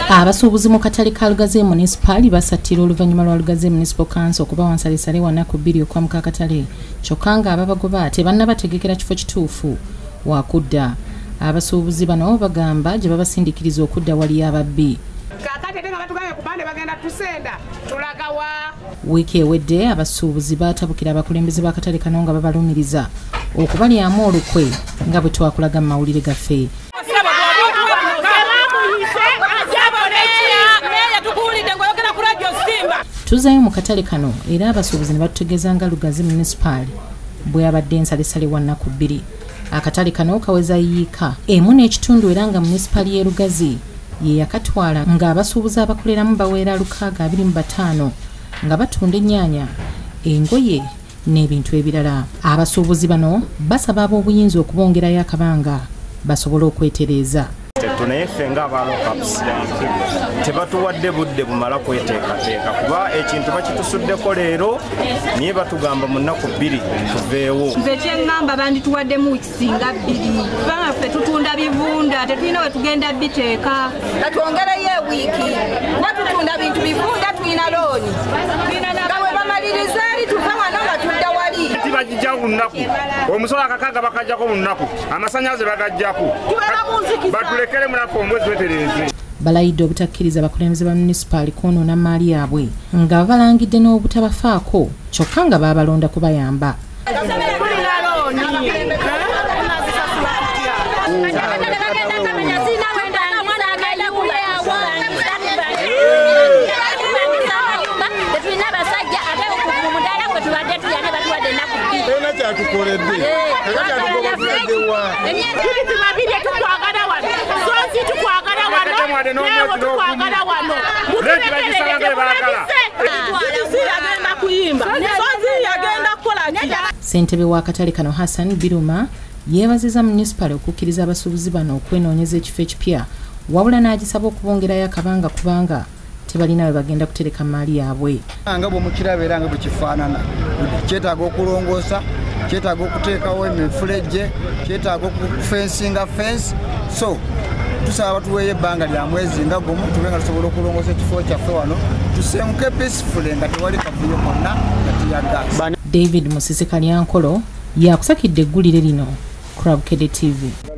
Abasubuuzi mu katale ka Lugazi municipal basattira oluvannyuma lwa Lugazi municipal council okuba wansalisale wa ennaku bbiri okwamuka akatale kyokka nga ababagoba tebannabategekera kifo kituufu wakudda. Abasuubuzi bano bagamba gye babasindiikiriza okudda wali ababbi. Wiiki ewedde abasuubuzi baatabukira abakulembeze b'akatale kano nga babalumiriza okubalyamu olukwe nga bwe twakulaga mu mawulire gaffe. Tuzayo mu katale kano era abasuubuzi ne batutegeeza nga Lugazi municipal bwe yabadde ensalesale wa ennaku bbiri. Akatale kano kaweza yiika emu n'ekitundu era nga municipal y'e Lugazi ye yakatwala nga abasuubuzi abakoleramu baweera 625 nga batunda ennyaanya, engoye n'ebintu ebirala. Abasuubuzi bano basaba ab'obuyinza okubongerayo akabanga basobole okwetereeza. Tuneefe ng'abalokapusi tebatuwadde budde bumala kweteekateeka kuba ekintu bakitusuddeko leero niye batugamba mu nnaku bbiri tuveewo. Nze kyeŋŋamba bandituwaddemu kisinga bbiri kubanga ffe tutunda bivunda tetulina we tugenda biteeka. Katwongereyo ewiiki nga tutunda bintu bivunda tulina looni nga bwe bamaliriza eri tuva wano nga tudda wali. Tibagijja ku nnaku omusolo akakaga bakajjako mu nnaku amasannyalaze bagajjako batulekere munaku omwezi wetereze. Balayidde obutakkiriza abakulembeze ba municipal kwonoona maali yaabwe nga balangidde n'obutabafaako kyokka nga baabalonda kubayamba. Ssentebe w'akatale kano Hassan Biruma yeebaziza municipal okukkiriza abasuubuzi bano okwenoonyeza ekifo ekipya wabula n'agisaba okubongerayo akabanga kubanga tebalina we bagenda kutereka maali yaabwe. Nga bw'omukiraba era nga bwe kifaanana kyetaaga okulongoosa, kyetaaga okuteekawo emifulejje, kyetaaga okufensinga fensi. So tusaba batuweeyo ebbanga lya mwezi nga gumu tube nga tusobola okulongoosa ekifo kyaffe wano tusenguke peacefully nga tewali kavuyo konna kati ya gas. David Musisi Kalyankolo yakusakidde eggulire lino ku Bukedde TV.